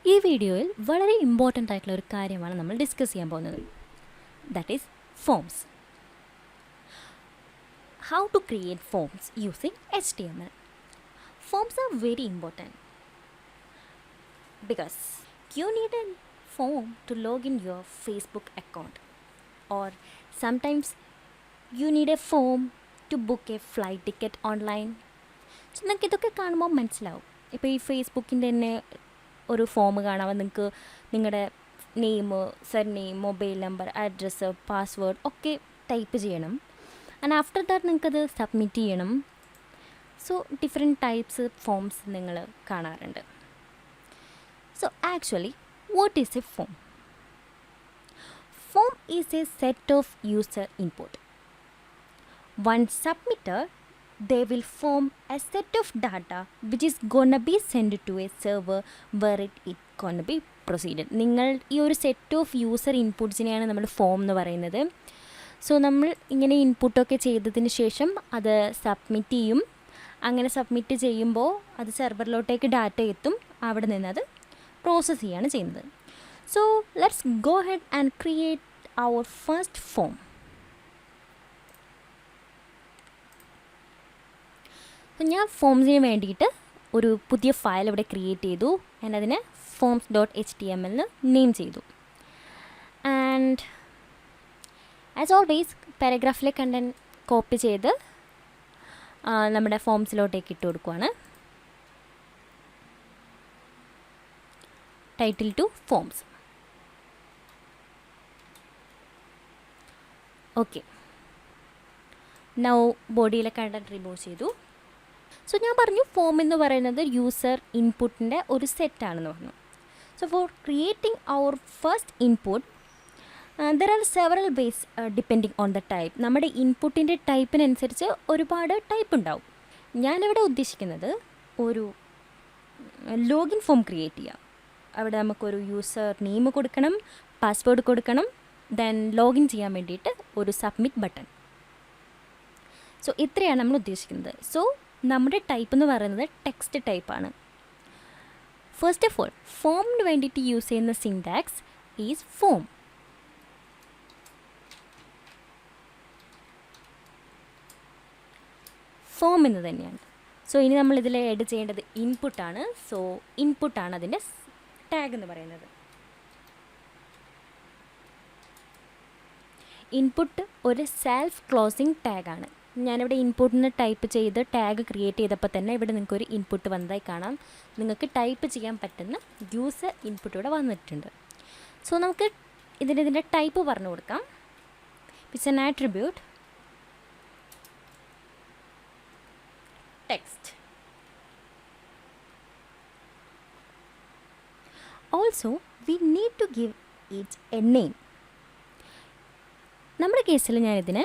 ഈ വീഡിയോയിൽ വളരെ ഇമ്പോർട്ടൻ്റ് ആയിട്ടുള്ള ഒരു കാര്യമാണ് നമ്മൾ ഡിസ്കസ് ചെയ്യാൻ പോകുന്നത്. That is forms. How to create forms using HTML. Forms are very important because you need a form to log in your Facebook account, or sometimes you need a form to book a flight ticket online. So നിങ്ങൾക്ക് ഇതൊക്കെ കാണുമ്പോൾ മനസ്സിലാവും. ഇപ്പോൾ ഈ ഫേസ്ബുക്കിൻ്റെ തന്നെ ഒരു form കാണാൻ നിങ്ങൾക്ക് നിങ്ങളുടെ name, surname, mobile number, address, password ഒക്കെ ടൈപ്പ് ചെയ്യണം. ആൻഡ് ആഫ്റ്റർ ദാറ്റ് നിങ്ങൾക്കത് സബ്മിറ്റ് ചെയ്യണം. സോ ഡിഫറെൻറ്റ് ടൈപ്സ് ഫോംസ് നിങ്ങൾ കാണാറുണ്ട്. So actually what is A form? Form is a set of user input. Once submitted, they will form a set of data which is gonna be sent to a server where it gonna be proceeded. നിങ്ങൾ ഈ ഒരു set of user ഇൻപുട്സിനെയാണ് നമ്മൾ form എന്ന് പറയുന്നത്. So നമ്മൾ ഇങ്ങനെ ഇൻപുട്ടൊക്കെ ചെയ്തതിന് ശേഷം അത് സബ്മിറ്റ് ചെയ്യും. അങ്ങനെ സബ്മിറ്റ് ചെയ്യുമ്പോൾ അത് സെർവറിലോട്ടേക്ക് ഡാറ്റ എത്തും. അവിടെ നിന്ന് അത് പ്രോസസ്സ് ചെയ്യാണ് ചെയ്യുന്നത്. So let's go ahead and create our first form. ഞാൻ ഫോംസിന് വേണ്ടിയിട്ട് ഒരു പുതിയ ഫയൽ ഇവിടെ ക്രിയേറ്റ് ചെയ്തു. ഞാൻ അതിനെ forms.html എന്ന് നെയിം ചെയ്തു. And as always പാരഗ്രാഫിലെ content copy ചെയ്ത് നമ്മുടെ ഫോംസിലോട്ടേക്ക് ഇട്ട് കൊടുക്കുകയാണ്. Title to forms. Okay, now ബോഡിയിലെ content remove ചെയ്തു. സോ ഞാൻ പറഞ്ഞു ഫോം എന്ന് പറയുന്നത് യൂസർ ഇൻപുട്ടിൻ്റെ ഒരു സെറ്റാണെന്ന് പറഞ്ഞു. So for creating our first input there are several ways depending on the type. നമ്മുടെ ഇൻപുട്ടിൻ്റെ ടൈപ്പിനനുസരിച്ച് ഒരുപാട് ടൈപ്പ് ഉണ്ടാവും. ഞാനിവിടെ ഉദ്ദേശിക്കുന്നത് ഒരു ലോഗിൻ ഫോം ക്രിയേറ്റ് ചെയ്യാം. അവിടെ നമുക്കൊരു യൂസർ നെയിം കൊടുക്കണം, പാസ്വേഡ് കൊടുക്കണം, ദെൻ ലോഗിൻ ചെയ്യാൻ വേണ്ടിയിട്ട് ഒരു സബ്മിറ്റ് ബട്ടൺ. സോ ഇത്രയാണ് നമ്മൾ ഉദ്ദേശിക്കുന്നത്. സോ നമ്മുടെ ടൈപ്പ് എന്ന് പറയുന്നത് ടെക്സ്റ്റ് ടൈപ്പാണ്. ഫസ്റ്റ് ഓഫ് ഓൾ ഫോമിന് വേണ്ടിയിട്ട് യൂസ് ചെയ്യുന്ന സിൻടാക്സ് ഈസ് ഫോം. ഫോം എന്ന് തന്നെയാണ്. സോ ഇനി നമ്മൾ ഇതിൽ ആഡ് ചെയ്യേണ്ടത് ഇൻപുട്ടാണ്. സോ ഇൻപുട്ടാണ് അതിൻ്റെ ടാഗ് എന്ന് പറയുന്നത്. ഇൻപുട്ട് ഒരു സെൽഫ് ക്ലോസിങ് ടാഗാണ്. ഞാനിവിടെ ഇൻപുട്ടിന് ടൈപ്പ് ചെയ്ത് ടാഗ് ക്രിയേറ്റ് ചെയ്തപ്പോൾ തന്നെ ഇവിടെ നിങ്ങൾക്കൊരു ഇൻപുട്ട് വന്നതായി കാണാം. നിങ്ങൾക്ക് ടൈപ്പ് ചെയ്യാൻ പറ്റുന്ന യൂസർ ഇൻപുട്ട് ഇവിടെ വന്നിട്ടുണ്ട്. സോ നമുക്ക് ഇതിൻ്റെ ടൈപ്പ് പറഞ്ഞു കൊടുക്കാം. It's an attribute text. Also, we need to give it a name. നമ്മുടെ കേസിൽ ഞാനിതിനെ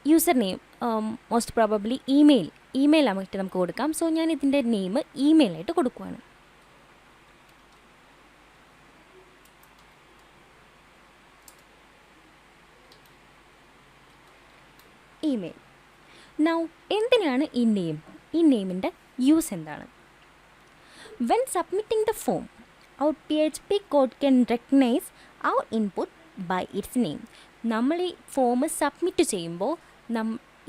user name, most probably email ആയിട്ട് നമുക്ക് കൊടുക്കാം. സോ ഞാൻ ഇതിൻ്റെ നെയിം ഇമെയിലായിട്ട് കൊടുക്കുവാണ്. ഇമെയിൽ. നൗ എന്തിനാണ് ഈ നെയിം? ഈ നെയിമിൻ്റെ യൂസ് എന്താണ്? When submitting the form, our PHP code can recognize our input by its name. നമ്മൾ ഈ ഫോം സബ്മിറ്റ് ചെയ്യുമ്പോൾ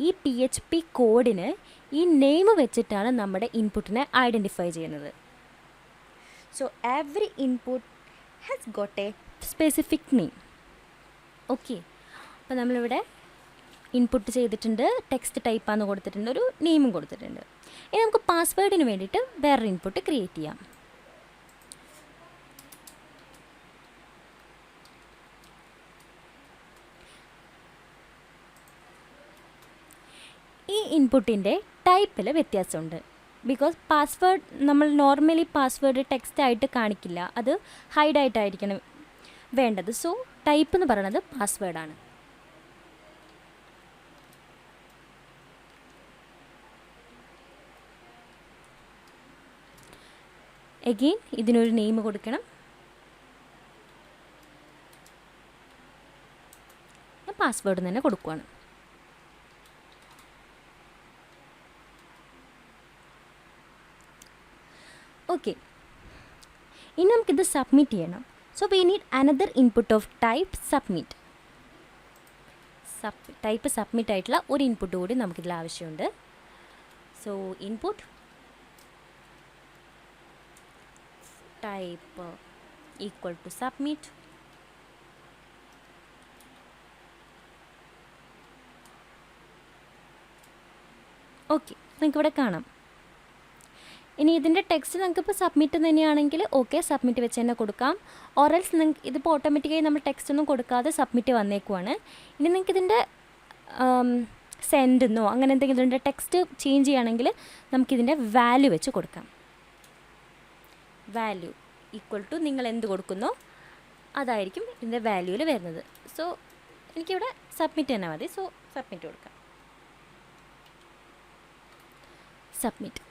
ഈ PHP കോഡിന് ഈ നെയിം വെച്ചിട്ടാണ് നമ്മുടെ ഇൻപുട്ടിനെ ഐഡൻറ്റിഫൈ ചെയ്യുന്നത്. So every input has got A specific name. Okay, അപ്പോൾ നമ്മളിവിടെ ഇൻപുട്ട് ചെയ്തിട്ടുണ്ട്, ടെക്സ്റ്റ് ടൈപ്പാന്ന് കൊടുത്തിട്ടുണ്ട്, ഒരു നെയിമും കൊടുത്തിട്ടുണ്ട്. ഇനി നമുക്ക് പാസ്വേഡിന് വേണ്ടിയിട്ട് വേറൊരു ഇൻപുട്ട് ക്രിയേറ്റ് ചെയ്യാം. ഈ ഇൻപുട്ടിൻ്റെ ടൈപ്പിൽ വ്യത്യാസമുണ്ട്. ബിക്കോസ് പാസ്വേഡ് നമ്മൾ നോർമലി പാസ്വേഡ് ടെക്സ്റ്റ് ആയിട്ട് കാണിക്കില്ല, അത് ഹൈഡായിട്ടായിരിക്കണം വേണ്ടത്. സോ ടൈപ്പ് എന്ന് പറയുന്നത് പാസ്വേഡാണ്. എഗെയിൻ ഇതിനൊരു നെയിം കൊടുക്കണം. ഞാൻ പാസ്വേഡ് തന്നെ കൊടുക്കുകയാണ്. ഓക്കെ, ഇനി നമുക്കിത് സബ്മിറ്റ് ചെയ്യണം. So we need another input of type submit. Type submit ആയിട്ടുള്ള ഒരു ഇൻപുട്ട് കൂടി നമുക്കിതിൽ ആവശ്യമുണ്ട്. So input type equal to submit. Okay, നിങ്ങൾക്കിവിടെ കാണാം. ഇനി ഇതിൻ്റെ ടെക്സ്റ്റ് നിങ്ങൾക്കിപ്പോൾ സബ്മിറ്റ് തന്നെയാണെങ്കിൽ ഓക്കെ, സബ്മിറ്റ് വെച്ച് തന്നെ കൊടുക്കാം. ഓറൽസ് നിങ്ങൾക്ക് ഇതിപ്പോൾ ഓട്ടോമാറ്റിക്കായി നമ്മൾ ടെക്സ്റ്റ് ഒന്നും കൊടുക്കാതെ സബ്മിറ്റ് വന്നേക്കുവാണ്. ഇനി നിങ്ങൾക്ക് ഇതിൻ്റെ സെൻഡ് എന്നോ അങ്ങനെ എന്തെങ്കിലും ഇതിൻ്റെ ടെക്സ്റ്റ് ചേഞ്ച് ചെയ്യുകയാണെങ്കിൽ നമുക്കിതിൻ്റെ വാല്യൂ വെച്ച് കൊടുക്കാം. വാല്യൂ ഈക്വൽ ടു നിങ്ങൾ എന്ത് കൊടുക്കുന്നോ അതായിരിക്കും ഇതിൻ്റെ വാല്യൂവിൽ വരുന്നത്. സോ എനിക്കിവിടെ സബ്മിറ്റ് തന്നെ മതി. സോ സബ്മിറ്റ് കൊടുക്കാം. സബ്മിറ്റ്.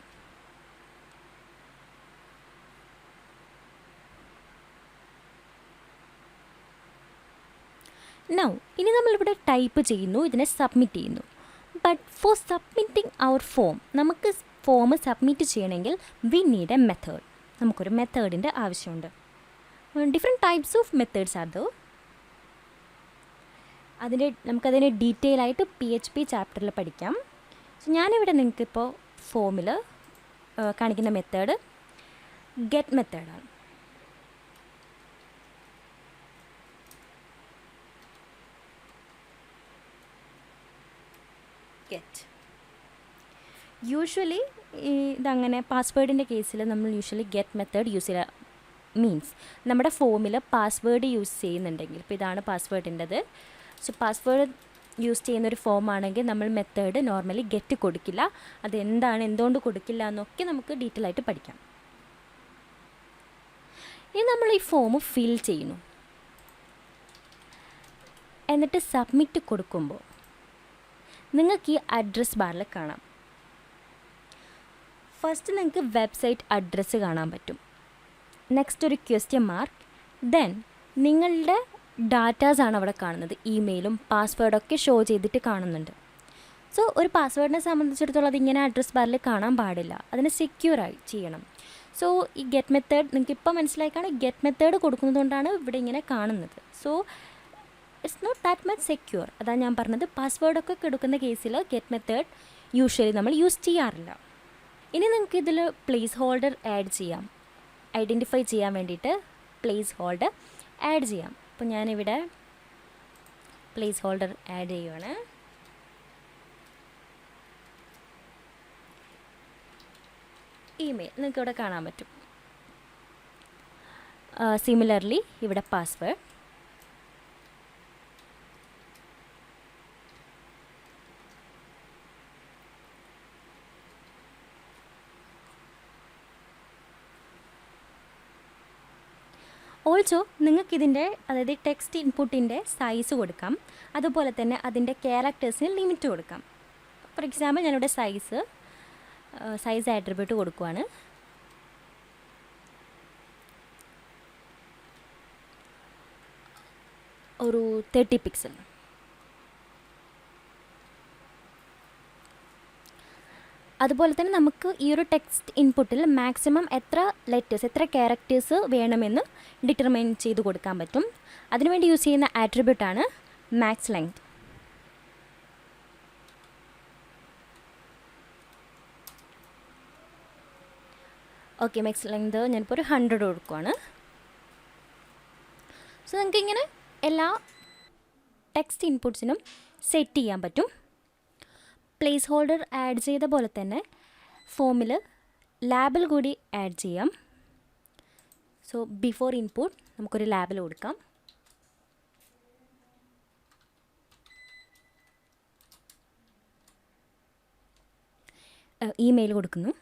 നൗ ഇനി നമ്മളിവിടെ ടൈപ്പ് ചെയ്യുന്നു, ഇതിനെ സബ്മിറ്റ് ചെയ്യുന്നു. But for submitting our form, നമുക്ക് ഫോം സബ്മിറ്റ് ചെയ്യണമെങ്കിൽ വി നീഡ് എ മെത്തേഡ്. നമുക്കൊരു മെത്തേഡിൻ്റെ ആവശ്യമുണ്ട്. Different types of methods are there. നമുക്കതിനെ ഡീറ്റെയിൽ ആയിട്ട് PHP ചാപ്റ്ററിൽ പഠിക്കാം. സോ ഞാനിവിടെ നിങ്ങൾക്കിപ്പോൾ ഫോമിൽ കാണിക്കുന്ന മെത്തേഡ് ഗെറ്റ് മെത്തേഡാണ്. ഗെറ്റ് യൂഷ്വലി ഇതങ്ങനെ പാസ്വേഡിൻ്റെ കേസിൽ നമ്മൾ യൂഷ്വലി ഗെറ്റ് മെത്തേഡ് യൂസ് ചെയ്യുക. മീൻസ് നമ്മുടെ ഫോമിൽ പാസ്വേഡ് യൂസ് ചെയ്യുന്നുണ്ടെങ്കിൽ, ഇപ്പോൾ ഇതാണ് പാസ്വേഡിൻ്റെത്. സോ പാസ്വേഡ് യൂസ് ചെയ്യുന്നൊരു ഫോമാണെങ്കിൽ നമ്മൾ മെത്തേഡ് നോർമലി ഗെറ്റ് കൊടുക്കില്ല. അതെന്താണ്, എന്തുകൊണ്ട് കൊടുക്കില്ല എന്നൊക്കെ നമുക്ക് ഡീറ്റെയിൽ ആയിട്ട് പഠിക്കാം. ഇനി നമ്മൾ ഈ ഫോം ഫിൽ ചെയ്യുന്നു. എന്നിട്ട് സബ്മിറ്റ് കൊടുക്കുമ്പോൾ നിങ്ങൾക്ക് ഈ അഡ്രസ് ബാറിൽ കാണാം. ഫസ്റ്റ് നിങ്ങൾക്ക് വെബ്സൈറ്റ് അഡ്രസ്സ് കാണാൻ പറ്റും. നെക്സ്റ്റ് ഒരു ക്വസ്റ്റ്യൻ മാർക്ക്, ദെൻ നിങ്ങളുടെ ഡാറ്റാസാണ് അവിടെ കാണുന്നത്. ഇമെയിലും പാസ്വേഡൊക്കെ ഷോ ചെയ്തിട്ട് കാണുന്നുണ്ട്. സോ ഒരു പാസ്വേഡിനെ സംബന്ധിച്ചിടത്തോളം അതിങ്ങനെ അഡ്രസ് ബാറിൽ കാണാൻ പാടില്ല. അതിനെ സെക്യൂറായി ചെയ്യണം. സോ ഈ ഗെറ്റ് മെത്തേഡ് നിങ്ങൾക്ക് ഇപ്പോൾ മനസ്സിലാക്കാണ്, ഗെറ്റ് മെത്തേഡ് കൊടുക്കുന്നതുകൊണ്ടാണ് ഇവിടെ ഇങ്ങനെ കാണുന്നത്. So it's not that much secure. അതാണ് ഞാൻ പറഞ്ഞത്. പാസ്വേഡൊക്കെ കൊടുക്കുന്ന കേസിൽ ഗെറ്റ് മെത്തേഡ് യൂഷ്വലി നമ്മൾ യൂസ് ചെയ്യാറില്ല. ഇനി നിങ്ങൾക്ക് ഇതിൽ പ്ലേസ് ഹോൾഡർ ആഡ് ചെയ്യാം. ഐഡൻറ്റിഫൈ ചെയ്യാൻ വേണ്ടിയിട്ട് പ്ലേസ് ഹോൾഡർ ആഡ് ചെയ്യാം. അപ്പോൾ ഞാനിവിടെ പ്ലേസ് ഹോൾഡർ ആഡ് ചെയ്യുവാണ്. ഇമെയിൽ നിങ്ങൾക്ക് ഇവിടെ കാണാൻ പറ്റും. സിമിലർലി ഇവിടെ പാസ്വേഡ്. ഓൾസോ നിങ്ങൾക്കിതിൻ്റെ അതായത് ടെക്സ്റ്റ് ഇൻപുട്ടിൻ്റെ സൈസ് കൊടുക്കാം. അതുപോലെ തന്നെ അതിൻ്റെ ക്യാരക്ടേഴ്സിന് ലിമിറ്റ് കൊടുക്കാം. ഫോർ എക്സാമ്പിൾ ഞാനിവിടെ സൈസ് ആട്രിബ്യൂട്ട് കൊടുക്കുവാണ്. ഒരു 30 പിക്സൽ. അതുപോലെ തന്നെ നമുക്ക് ഈ ഒരു ടെക്സ്റ്റ് ഇൻപുട്ടിൽ മാക്സിമം എത്ര ലെറ്റേഴ്സ്, എത്ര ക്യാരക്ടേഴ്സ് വേണമെന്ന് ഡിറ്റർമൈൻ ചെയ്ത് കൊടുക്കാൻ പറ്റും. അതിനുവേണ്ടി യൂസ് ചെയ്യുന്ന ആട്രിബ്യൂട്ടാണ് max length. Okay, max length ഞാനിപ്പോൾ ഒരു 100 കൊടുക്കുവാണ്. സോ നമുക്കിങ്ങനെ എല്ലാ ടെക്സ്റ്റ് ഇൻപുട്സിനും സെറ്റ് ചെയ്യാൻ പറ്റും. പ്ലേസ് ഹോൾഡർ ആഡ് ചെയ്ത പോലെ തന്നെ ഫോമിൽ ലാബൽ കൂടി ആഡ് ചെയ്യാം. സോ ബിഫോർ ഇൻപുട്ട് നമുക്കൊരു ലാബൽ കൊടുക്കാം. ഇമെയിൽ കൊടുക്കുന്നു.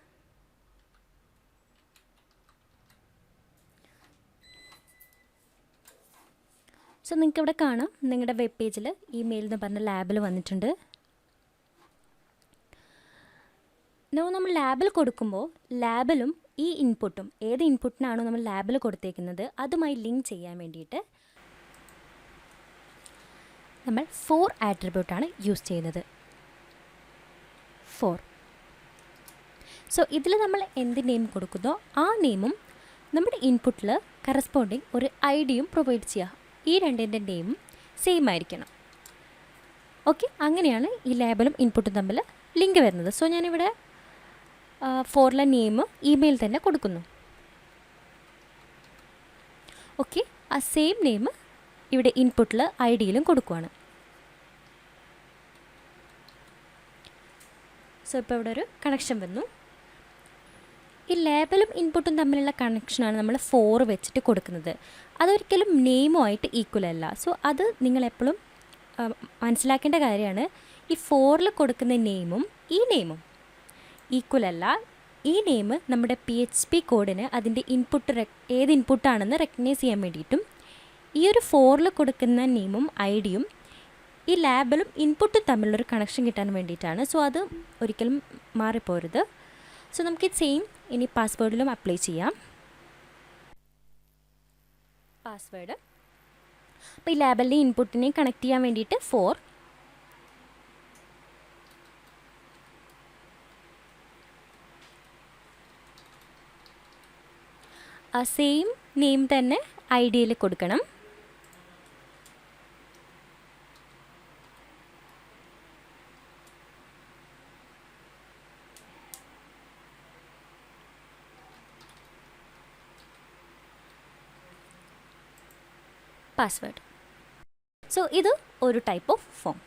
സോ നിങ്ങൾക്കിവിടെ കാണാം, നിങ്ങളുടെ വെബ് പേജിൽ ഇമെയിൽ എന്ന് പറഞ്ഞ ലാബിൽ വന്നിട്ടുണ്ട്. നമ്മൾ ലാബിൽ കൊടുക്കുമ്പോൾ ലാബിലും ഈ ഇൻപുട്ടും ഏത് ഇൻപുട്ടിനാണോ നമ്മൾ ലാബിൽ കൊടുത്തേക്കുന്നത് അതുമായി ലിങ്ക് ചെയ്യാൻ വേണ്ടിയിട്ട് നമ്മൾ ഫോർ ആട്രിബ്യൂട്ടാണ് യൂസ് ചെയ്യുന്നത്. ഫോർ. സോ ഇതിൽ നമ്മൾ എന്ത് നെയിം കൊടുക്കുന്നോ ആ നെയിമും നമ്മുടെ ഇൻപുട്ടിൽ കറസ്പോണ്ടിങ് ഒരു ഐ ഡിയും പ്രൊവൈഡ് ചെയ്യുക. ഈ രണ്ടിൻ്റെ നെയിമും സെയിം ആയിരിക്കണം. ഓക്കെ, അങ്ങനെയാണ് ഈ ലേബലും ഇൻപുട്ടും തമ്മിൽ ലിങ്ക് വരുന്നത്. സോ ഞാനിവിടെ ഫോറിലെ നെയിം ഇമെയിൽ തന്നെ കൊടുക്കുന്നു. ഓക്കെ, ആ സെയിം നെയിം ഇവിടെ ഇൻപുട്ടിൽ ഐ ഡിയിലും കൊടുക്കുകയാണ്. സോ ഇപ്പോൾ ഇവിടെ ഒരു കണക്ഷൻ വന്നു. ഈ ലേബലും ഇൻപുട്ടും തമ്മിലുള്ള കണക്ഷനാണ് നമ്മൾ ഫോർ വെച്ചിട്ട് കൊടുക്കുന്നത്. അതൊരിക്കലും നെയിമുമായിട്ട് ഈക്വൽ അല്ല. സോ അത് നിങ്ങളെപ്പോഴും മനസ്സിലാക്കേണ്ട കാര്യമാണ്. ഈ ഫോറിൽ കൊടുക്കുന്ന നെയിമും ഈ നെയിമും ഈക്വൽ അല്ല. ഈ നെയിം നമ്മുടെ PHP കോഡിന് അതിൻ്റെ ഏത് ഇൻപുട്ടാണെന്ന് റെക്കഗ്നൈസ് ചെയ്യാൻ വേണ്ടിയിട്ടും ഈ ഒരു ഫോറിൽ കൊടുക്കുന്ന നെയിമും ഐ ഡിയും ഈ ലേബലും ഇൻപുട്ടും തമ്മിലുള്ളൊരു കണക്ഷൻ കിട്ടാൻ വേണ്ടിയിട്ടാണ്. സോ അത് ഒരിക്കലും മാറിപ്പോരുത്. സോ നമുക്ക് സെയിം ഇനി പാസ്വേഡിലും അപ്ലൈ ചെയ്യാം. പാസ്വേഡ് അപ്പോൾ ഈ ലേബലിനെയും ഇൻപുട്ടിനെയും കണക്ട് ചെയ്യാൻ വേണ്ടിയിട്ട് ഫോർ ആ സെയിം നെയിം തന്നെ ഐ ഡിയിൽ കൊടുക്കണം. പാസ്വേഡ്. സോ ഇത് ഒരു ടൈപ്പ് ഓഫ് ഫോം.